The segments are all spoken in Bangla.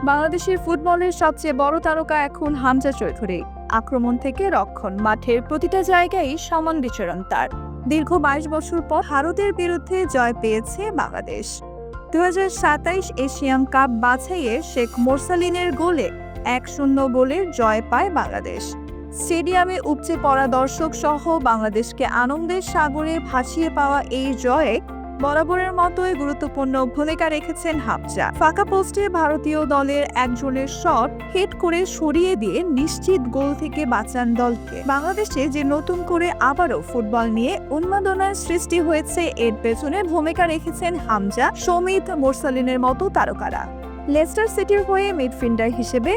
বাংলাদেশের ফুটবলের সবচেয়ে বড় তারকা এখন হামজা চৌধুরী। আক্রমণ থেকে রক্ষণ, মাঠের প্রতিটা জায়গায় সমান বিচরণ তার। দীর্ঘ 22 বছর পর ভারতের বিরুদ্ধে জয় পেয়েছে বাংলাদেশ। 2027 এশিয়ান কাপ বাছাইয়ে শেখ মোরসালিনের গোলে 1-0 গোলের জয় পায় বাংলাদেশ। স্টেডিয়ামে উপচে পড়া দর্শক সহ বাংলাদেশকে আনন্দের সাগরে ভাসিয়ে পাওয়া এই জয়ে বরাবরের মতোই গুরুত্বপূর্ণ ভূমিকা রেখেছেন হামজা। ফাঁকা পোস্টে ভারতীয় দলের একজনের শট হেড করে সরিয়ে দিয়ে নিশ্চিত গোল থেকে বাঁচান দলকে। বাংলাদেশে যে নতুন করে আবারও ফুটবল নিয়ে উন্মাদনার সৃষ্টি হয়েছে, এর পেছনে ভূমিকা রেখেছেন হামজা, সমিত, মোরসালিনের মতো তারকারা। লেস্টার সিটির হয়ে মিডফিল্ডার হিসেবে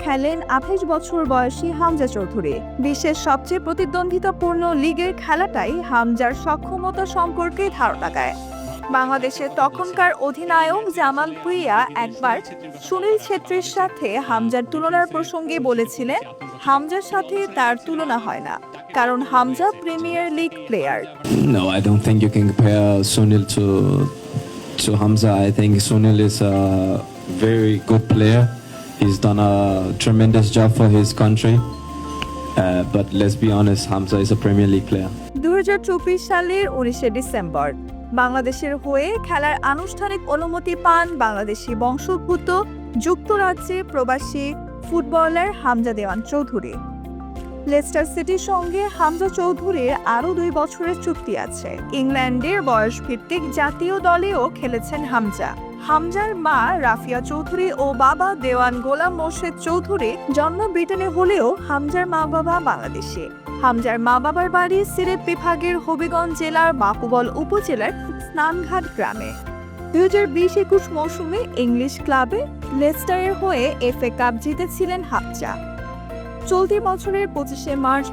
খেলেন 28 বছর বয়সী হামজা চৌধুরী। বিশ্বের সবচেয়ে প্রতিদ্বন্দ্বিতাপূর্ণ লিগের খেলাটাই হামজার সক্ষমতা সম্পর্কে ধারণা দেয়। বাংলাদেশের তখনকার অধিনায়ক জামাল ভুঁইয়া একবার সুনীল ছেত্রীর সাথে হামজার তুলনার প্রসঙ্গে বলেছিলেন, হামজার সাথে তার তুলনা হয় না, কারণ Hamza premier league player. No, I don't think you can compare Sunil to Hamza. I think Sunil is a very good player. He's done a tremendous job for his country. But let's be honest, Hamza is a Premier League player. 2024 সালের 19 ডিসেম্বর বাংলাদেশের হয়ে খেলার আনুষ্ঠানিক অনুমতি পান বাংলাদেশি বংশোদ্ভূত যুক্তরাজ্যে প্রবাসী ফুটবলার হামজা দেওয়ান চৌধুরী। লেস্টার সিটির সঙ্গে হামজা চৌধুরীর আরও 2 বছরের চুক্তি আছে। ইংল্যান্ডের বয়সভিত্তিক জাতীয় দলেও খেলেছেন হামজা। হামজার মা রাফিয়া চৌধুরী ও বাবা দেওয়ান গোলাম মোর্শেদ চৌধুরী জন্ম ব্রিটেনে হলেও হামজার মা বাবা বাংলাদেশি। হামজার মা বাবার বাড়ি সিলেট বিভাগের হবিগঞ্জ জেলার বাকুবল উপজেলার স্নানঘাট গ্রামে। 2020-21 মৌসুমে ইংলিশ ক্লাবে লেস্টারের হয়ে এফএ কাপ জিতেছিলেন হামজা। চলতি বছরের 25শে মার্চ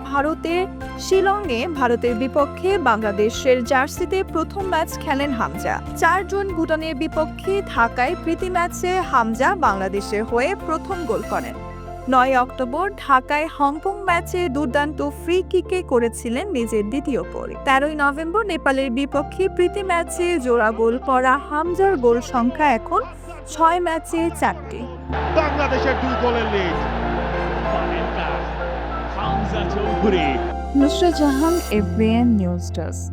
শিলংয়ে ভারতের বিপক্ষে বাংলাদেশের জার্সিতে প্রথম ম্যাচ খেলেন হামজা। 4 জুন ভুটানের বিপক্ষে ঢাকায় প্রীতি ম্যাচে হামজা বাংলাদেশের হয়ে প্রথম গোল করেন। 9 অক্টোবর ঢাকায় হংকং ম্যাচে দুর্দান্ত ফ্রি কিকে করেছিলেন নিজের দ্বিতীয় গোল। 13 নভেম্বর নেপালের বিপক্ষে প্রীতি ম্যাচে জোড়া গোল করা হামজার গোল সংখ্যা এখন 6 ম্যাচে 4টি। বাংলাদেশের 2 গোলের lead. Hamza Chowdhury. Nusrat Jahan, এফবিএন news desk.